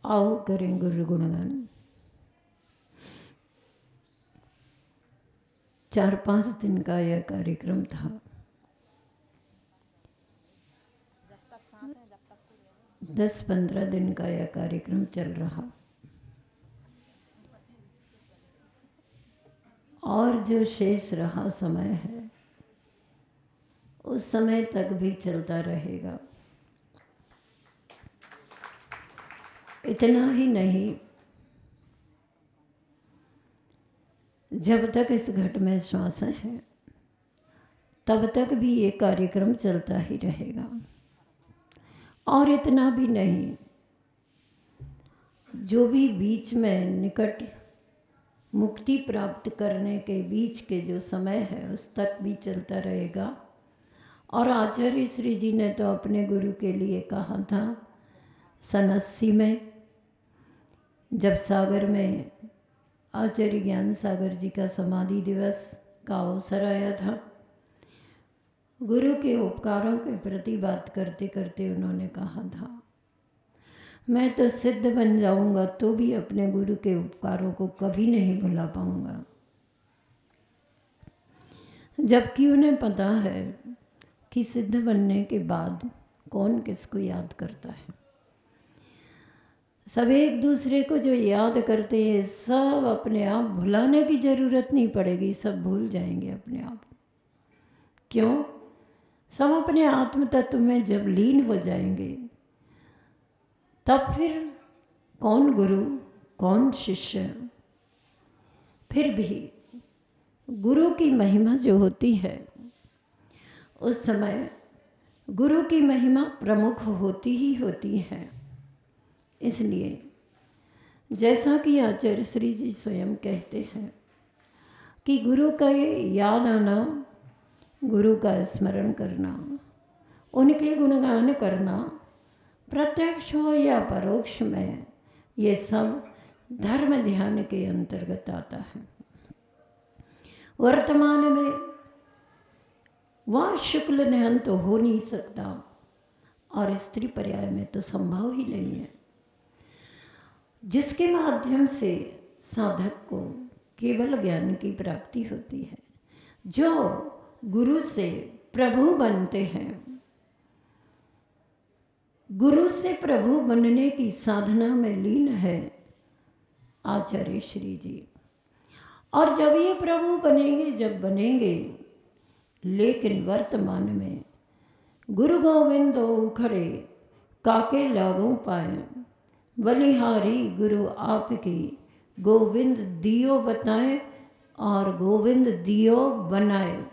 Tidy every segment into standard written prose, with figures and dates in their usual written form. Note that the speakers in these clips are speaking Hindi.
आओ करें गुरु गुणगान। 4-5 दिन का यह कार्यक्रम था। 10-15 दिन का यह कार्यक्रम चल रहा, और जो शेष रहा समय है उस समय तक भी चलता रहेगा। इतना ही नहीं, जब तक इस घट में श्वास है तब तक भी ये कार्यक्रम चलता ही रहेगा। और इतना भी नहीं, जो भी बीच में निकट मुक्ति प्राप्त करने के बीच के जो समय है उस तक भी चलता रहेगा। और आचार्य श्री जी ने तो अपने गुरु के लिए कहा था, सन 80 में जब सागर में आचार्य ज्ञान सागर जी का समाधि दिवस का अवसर आया था, गुरु के उपकारों के प्रति बात करते करते उन्होंने कहा था, मैं तो सिद्ध बन जाऊंगा तो भी अपने गुरु के उपकारों को कभी नहीं भुला पाऊंगा। जबकि उन्हें पता है कि सिद्ध बनने के बाद कौन किसको याद करता है। सब एक दूसरे को जो याद करते हैं सब अपने आप भुलाने की ज़रूरत नहीं पड़ेगी, सब भूल जाएंगे अपने आप। क्यों? सब अपने आत्म तत्व में जब लीन हो जाएंगे तब फिर कौन गुरु कौन शिष्य। फिर भी गुरु की महिमा जो होती है उस समय गुरु की महिमा प्रमुख होती ही होती है। इसलिए जैसा कि आचार्य श्री जी स्वयं कहते हैं कि गुरु का ये याद आना, गुरु का स्मरण करना, उनके गुणगान करना, प्रत्यक्ष हो या परोक्ष में, ये सब धर्म ध्यान के अंतर्गत आता है। वर्तमान में वह शुक्ल ध्यान तो हो नहीं सकता और स्त्री पर्याय में तो संभव ही नहीं है, जिसके माध्यम से साधक को केवल ज्ञान की प्राप्ति होती है। जो गुरु से प्रभु बनते हैं, गुरु से प्रभु बनने की साधना में लीन है आचार्य श्री जी। और जब ये प्रभु बनेंगे, जब बनेंगे, लेकिन वर्तमान में गुरु गोविंद उखड़े काके लागू पाए, बलिहारी गुरु आपकी गोविंद दियो बताए और गोविंद दियो बनाए।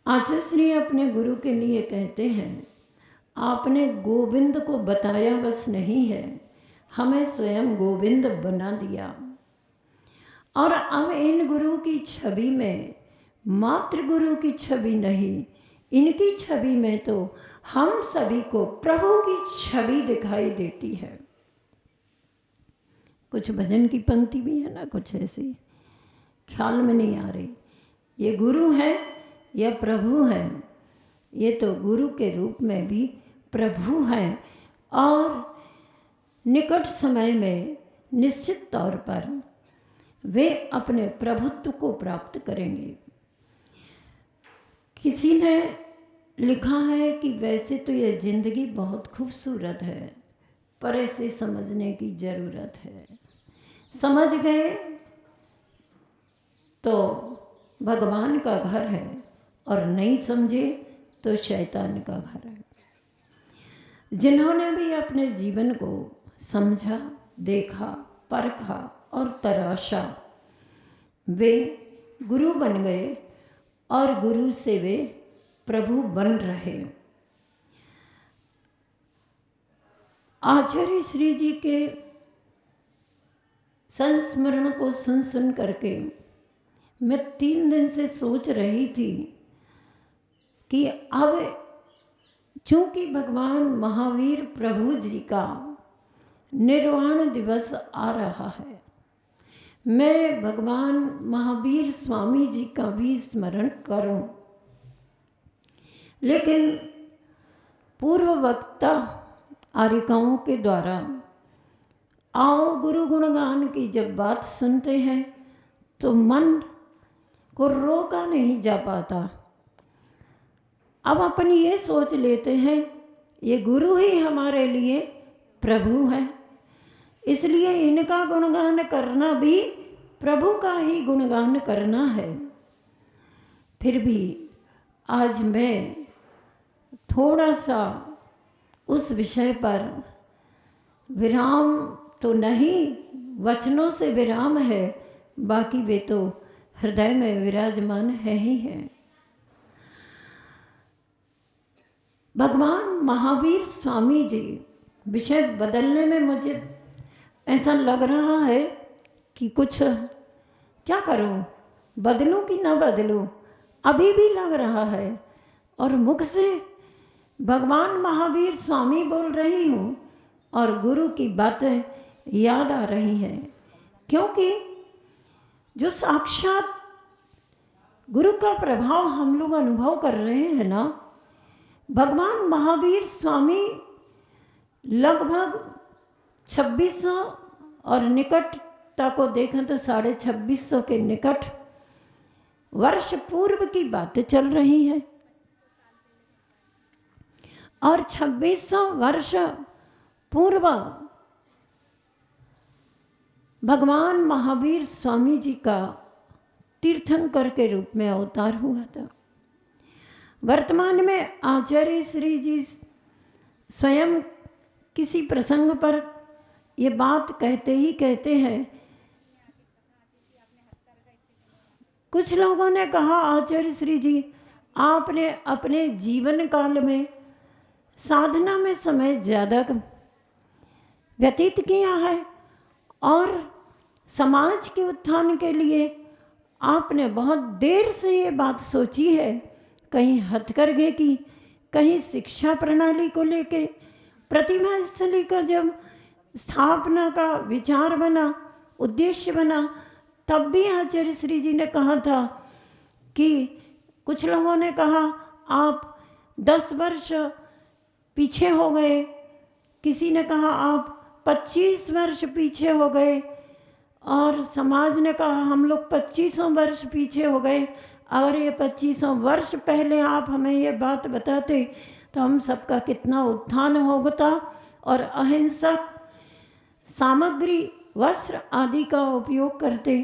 आचार्य श्री अपने गुरु के लिए कहते हैं, आपने गोविंद को बताया बस नहीं है, हमें स्वयं गोविंद बना दिया। और अब इन गुरु की छवि में मात्र गुरु की छवि नहीं, इनकी छवि में तो हम सभी को प्रभु की छवि दिखाई देती है। कुछ भजन की पंक्ति भी है ना, कुछ ऐसी ख्याल में नहीं आ रही, ये गुरु है या प्रभु है। ये तो गुरु के रूप में भी प्रभु हैं और निकट समय में निश्चित तौर पर वे अपने प्रभुत्व को प्राप्त करेंगे। किसी ने लिखा है कि वैसे तो ये जिंदगी बहुत खूबसूरत है, पर इसे समझने की ज़रूरत है। समझ गए तो भगवान का घर है, और नहीं समझे तो शैतान का घर है। जिन्होंने भी अपने जीवन को समझा, देखा, परखा और तराशा, वे गुरु बन गए और गुरु से वे प्रभु बन रहे। आचार्य श्री जी के संस्मरण को सुन सुन करके मैं 3 दिन से सोच रही थी कि अब चूंकि भगवान महावीर प्रभु जी का निर्वाण दिवस आ रहा है, मैं भगवान महावीर स्वामी जी का भी स्मरण करूं। लेकिन पूर्व वक्ता आरिकाओं के द्वारा। आओ गुरु गुणगान की जब बात सुनते हैं तो मन को रोका नहीं जा पाता। अब अपन ये सोच लेते हैं ये गुरु ही हमारे लिए प्रभु है, इसलिए इनका गुणगान करना भी प्रभु का ही गुणगान करना है। फिर भी आज मैं थोड़ा सा उस विषय पर विराम तो नहीं, वचनों से विराम है, बाकी वे तो हृदय में विराजमान है ही है। भगवान महावीर स्वामी जी, विषय बदलने में मुझे ऐसा लग रहा है कि कुछ क्या करूं, बदलूं कि ना बदलूं, अभी भी लग रहा है। और मुख से भगवान महावीर स्वामी बोल रही हूँ और गुरु की बातें याद आ रही हैं, क्योंकि जो साक्षात गुरु का प्रभाव हम लोग अनुभव कर रहे हैं ना, भगवान महावीर स्वामी लगभग 2600 और निकटता को देखें तो 2650 के निकट वर्ष पूर्व की बातें चल रही हैं। और 2600 वर्ष पूर्व भगवान महावीर स्वामी जी का तीर्थंकर के रूप में अवतार हुआ था। वर्तमान में आचार्य श्री जी स्वयं किसी प्रसंग पर ये बात कहते ही कहते हैं। कुछ लोगों ने कहा, आचार्य श्री जी आपने अपने जीवन काल में साधना में समय ज़्यादा व्यतीत किया है और समाज के उत्थान के लिए आपने बहुत देर से ये बात सोची है, कहीं हथकरघे की, कहीं शिक्षा प्रणाली को लेके। प्रतिभा स्थली का जब स्थापना का विचार बना, उद्देश्य बना, तब भी आचार्य श्री जी ने कहा था कि कुछ लोगों ने कहा आप 10 वर्ष पीछे हो गए, किसी ने कहा आप 25 वर्ष पीछे हो गए, और समाज ने कहा हम लोग 2500 वर्ष पीछे हो गए। अगर ये 2500 वर्ष पहले आप हमें ये बात बताते तो हम सबका कितना उत्थान होता और अहिंसक सामग्री, वस्त्र आदि का उपयोग करते,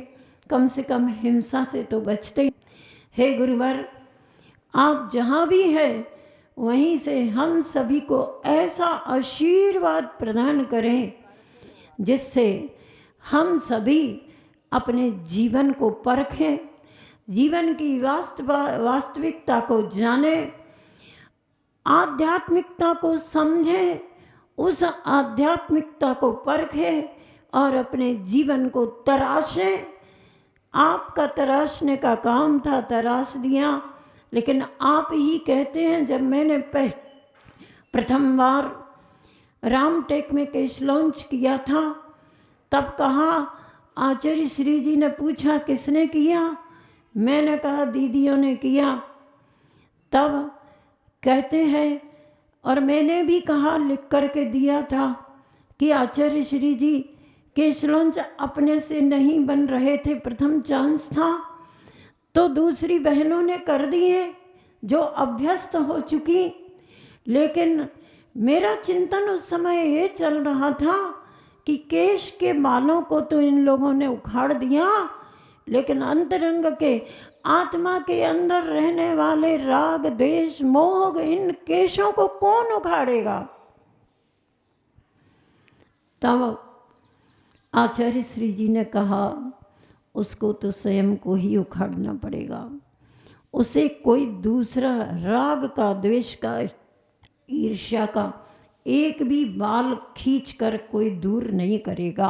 कम से कम हिंसा से तो बचते। हे गुरुवर, आप जहाँ भी हैं वहीं से हम सभी को ऐसा आशीर्वाद प्रदान करें जिससे हम सभी अपने जीवन को परखें, जीवन की वास्तविकता को जानें, आध्यात्मिकता को समझें, उस आध्यात्मिकता को परखें और अपने जीवन को तराशें। आपका तराशने का काम था, तराश दिया, लेकिन आप ही कहते हैं, जब मैंने प्रथम बार रामटेक में केस लॉन्च किया था तब कहा, आचार्य श्री जी ने पूछा किसने किया, मैंने कहा दीदियों ने किया। तब कहते हैं, और मैंने भी कहा लिख कर के दिया था कि आचार्य श्री जी केस लॉन्च अपने से नहीं बन रहे थे, प्रथम चांस था, तो दूसरी बहनों ने कर दिए जो अभ्यस्त हो चुकी। लेकिन मेरा चिंतन उस समय ये चल रहा था कि केश के बालों को तो इन लोगों ने उखाड़ दिया, लेकिन अंतरंग के, आत्मा के अंदर रहने वाले राग द्वेष मोह, इन केशों को कौन उखाड़ेगा। तब आचार्य श्री जी ने कहा उसको तो स्वयं को ही उखाड़ना पड़ेगा, उसे कोई दूसरा राग का, द्वेष का, ईर्ष्या का एक भी बाल खींच कर कोई दूर नहीं करेगा।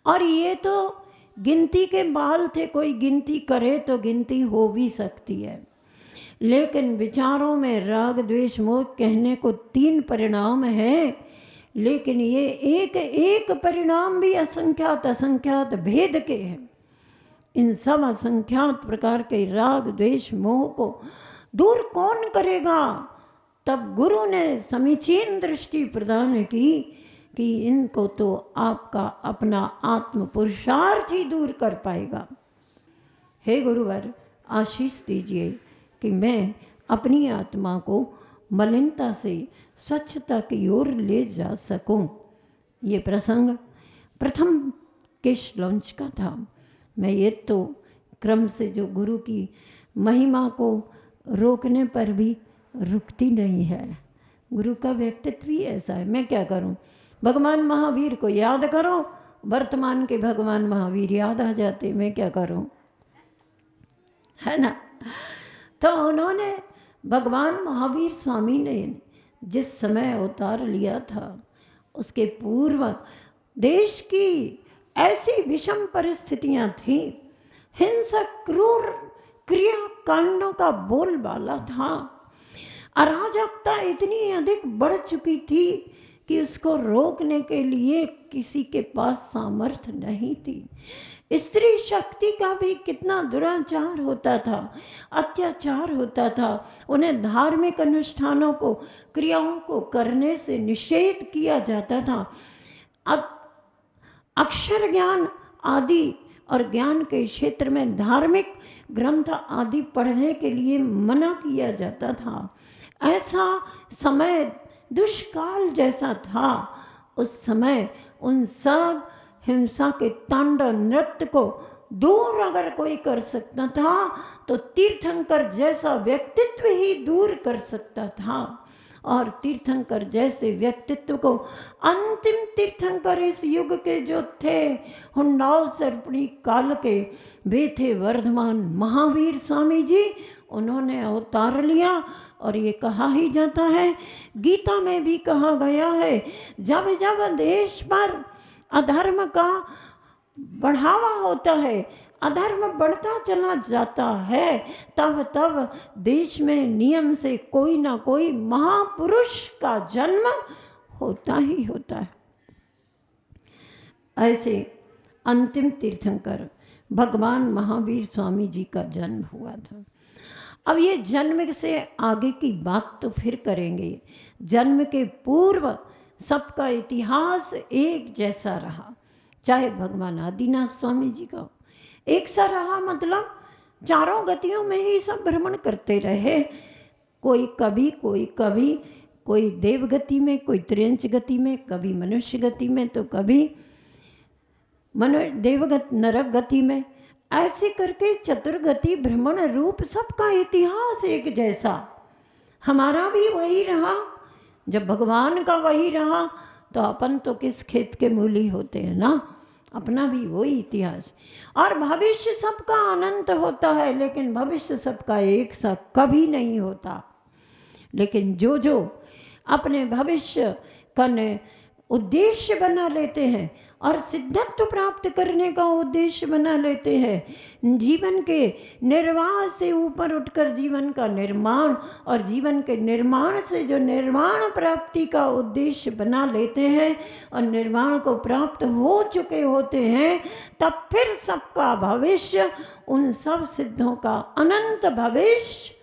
और ये तो गिनती के बाल थे, कोई गिनती करे तो गिनती हो भी सकती है, लेकिन विचारों में राग द्वेष मोह कहने को 3 परिणाम हैं, लेकिन ये एक एक परिणाम भी असंख्यात असंख्यात भेद के हैं। इन सब असंख्यात प्रकार के राग द्वेष मोह को दूर कौन करेगा। तब गुरु ने समीचीन दृष्टि प्रदान की कि इनको तो आपका अपना आत्म पुरुषार्थ ही दूर कर पाएगा। हे गुरुवर, आशीष दीजिए कि मैं अपनी आत्मा को मलिनता से स्वच्छता की ओर ले जा सकूं। ये प्रसंग प्रथम केश लॉन्च का था। मैं ये तो क्रम से जो गुरु की महिमा को रोकने पर भी रुकती नहीं है। गुरु का व्यक्तित्व ही ऐसा है। मैं क्या करूं? भगवान महावीर को याद करो, वर्तमान के भगवान महावीर याद आ जाते, मैं क्या करूं, है ना। तो उन्होंने, भगवान महावीर स्वामी ने जिस समय अवतार लिया था उसके पूर्व देश की ऐसी विषम परिस्थितियां थी, हिंसक क्रूर क्रियाकांडों का बोलबाला था, अराजकता इतनी अधिक बढ़ चुकी थी कि उसको रोकने के लिए किसी के पास सामर्थ्य नहीं थी। स्त्री शक्ति का भी कितना दुराचार होता था, अत्याचार होता था। उन्हें धार्मिक अनुष्ठानों को, क्रियाओं को करने से निषेध किया जाता था। अक्षर ज्ञान आदि और ज्ञान के क्षेत्र में धार्मिक ग्रंथ आदि पढ़ने के लिए मना किया जाता था। ऐसा समय दुष्काल जैसा था। उस समय उन सब हिंसा के तांडव नृत्य को दूर अगर कोई कर सकता था तो तीर्थंकर जैसा व्यक्तित्व ही दूर कर सकता था। और तीर्थंकर जैसे व्यक्तित्व को अंतिम तीर्थंकर इस युग के जो थे, हुंडाओ सर्पणी काल के, वे थे वर्धमान महावीर स्वामी जी। उन्होंने अवतार लिया और ये कहा ही जाता है, गीता में भी कहा गया है, जब जब देश पर अधर्म का बढ़ावा होता है, अधर्म बढ़ता चला जाता है, तब तब देश में नियम से कोई ना कोई महापुरुष का जन्म होता ही होता है। ऐसे अंतिम तीर्थंकर भगवान महावीर स्वामी जी का जन्म हुआ था। अब ये जन्म से आगे की बात तो फिर करेंगे। जन्म के पूर्व सबका इतिहास एक जैसा रहा, चाहे भगवान आदिनाथ स्वामी जी का एक सा रहा, मतलब चारों गतियों में ही सब भ्रमण करते रहे। कोई कभी कोई देव गति में, कोई त्रियंच गति में, कभी मनुष्य गति में, तो कभी देवगत नरक गति में, ऐसे करके चतुर्गति भ्रमण रूप सबका इतिहास एक जैसा। हमारा भी वही रहा। जब भगवान का वही रहा तो अपन तो किस खेत के मूली होते हैं ना, अपना भी वही इतिहास। और भविष्य सबका अनंत होता है, लेकिन भविष्य सबका एक सा कभी नहीं होता। लेकिन जो जो अपने भविष्य का उद्देश्य बना लेते हैं और सिद्धत्व प्राप्त करने का उद्देश्य बना लेते हैं, जीवन के निर्वाह से ऊपर उठकर जीवन का निर्माण, और जीवन के निर्माण से जो निर्वाण प्राप्ति का उद्देश्य बना लेते हैं और निर्वाण को प्राप्त हो चुके होते हैं, तब फिर सबका भविष्य, उन सब सिद्धों का अनंत भविष्य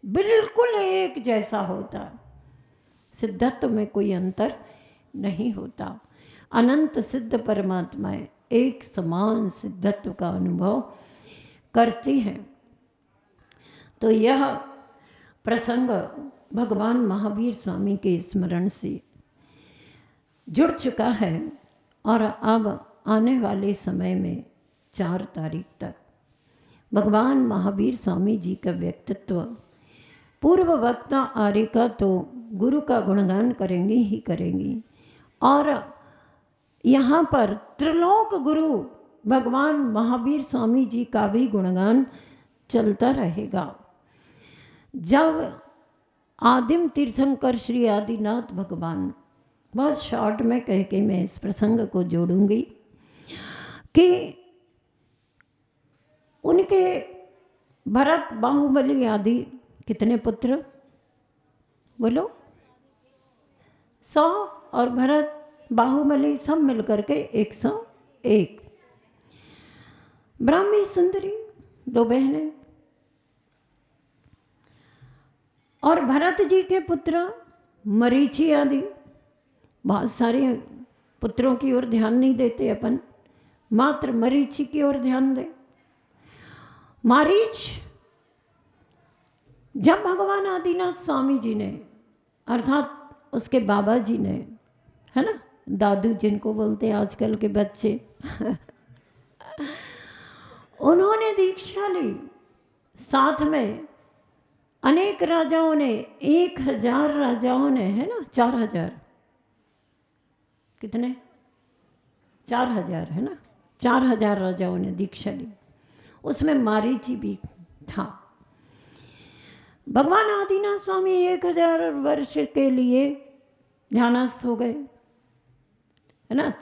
बिल्कुल एक जैसा होता है। सिद्धत्व में कोई अंतर नहीं होता। अनंत सिद्ध परमात्माएं एक समान सिद्धत्व का अनुभव करती हैं। तो यह प्रसंग भगवान महावीर स्वामी के स्मरण से जुड़ चुका है। और अब आने वाले समय में 4 तारीख तक भगवान महावीर स्वामी जी का व्यक्तित्व पूर्व वक्ता आर्यिका तो गुरु का गुणगान करेंगी ही करेंगी, और यहाँ पर त्रिलोक गुरु भगवान महावीर स्वामी जी का भी गुणगान चलता रहेगा। जब आदिम तीर्थंकर श्री आदिनाथ भगवान, बहुत शॉर्ट में कह के मैं इस प्रसंग को जोड़ूंगी कि उनके भरत बाहुबली आदि कितने पुत्र बोलो, 100, और भरत बाहुबली सब मिलकर के 101। ब्राह्मी सुंदरी 2 बहनें, और भरत जी के पुत्र मरीचि आदि, बहुत सारे पुत्रों की ओर ध्यान नहीं देते अपन, मात्र मरीचि की ओर ध्यान दे। मारीच जब भगवान आदिनाथ स्वामी जी ने, अर्थात उसके बाबा जी ने, है ना, दादू जिनको बोलते हैं आजकल के बच्चे उन्होंने दीक्षा ली, साथ में अनेक राजाओं ने, 1000 राजाओं ने, है ना, 4000, कितने, 4000, है ना, 4000 राजाओं ने दीक्षा ली, उसमें मारीची भी था। भगवान आदिनाथ स्वामी 1000 वर्ष के लिए ध्यानस्थ हो गए, है ना,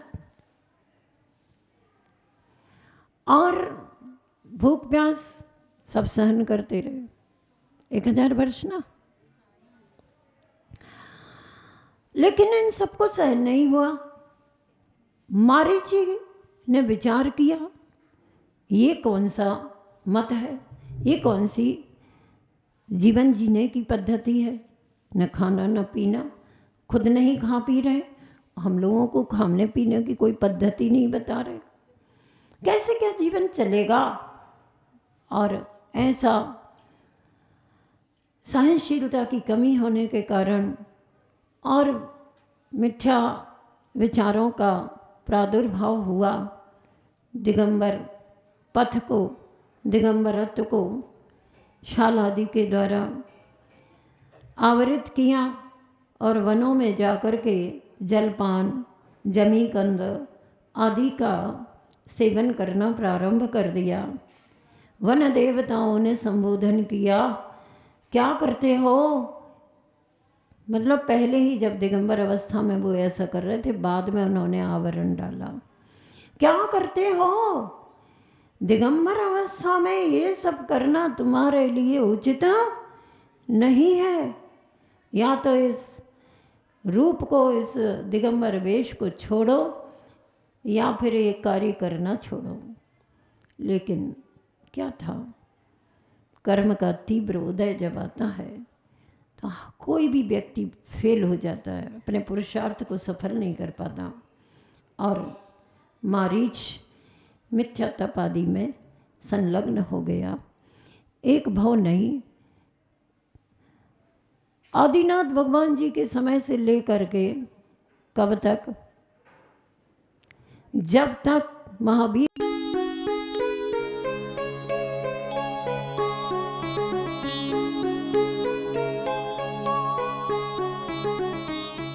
और भूख प्यास सब सहन करते रहे 1000 वर्ष ना। लेकिन इन सबको सहन नहीं हुआ। मारीची ने विचार किया, ये कौन सा मत है, ये कौन सी जीवन जीने की पद्धति है, न खाना न पीना, खुद नहीं खा पी रहे, हम लोगों को खाने पीने की कोई पद्धति नहीं बता रहे, कैसे क्या जीवन चलेगा। और ऐसा सहनशीलता की कमी होने के कारण और मिथ्या विचारों का प्रादुर्भाव हुआ। दिगंबर पथ को, दिगंबरत्व को शाल आदि के द्वारा आवृत किया और वनों में जाकर के जलपान, जमीकंद आदि का सेवन करना प्रारंभ कर दिया। वन देवताओं ने संबोधन किया, क्या करते हो, मतलब पहले ही जब दिगंबर अवस्था में वो ऐसा कर रहे थे, बाद में उन्होंने आवरण डाला, क्या करते हो, दिगंबर अवस्था में ये सब करना तुम्हारे लिए उचित नहीं है, या तो इस रूप को, इस दिगंबर वेश को छोड़ो, या फिर ये कार्य करना छोड़ो। लेकिन क्या था, कर्म का तीव्र उदय जब आता है तो कोई भी व्यक्ति फेल हो जाता है, अपने पुरुषार्थ को सफल नहीं कर पाता। और मारीच मिथ्या तप आदि में संलग्न हो गया। एक भाव नहीं, आदिनाथ भगवान जी के समय से लेकर के कब तक, जब तक महावीर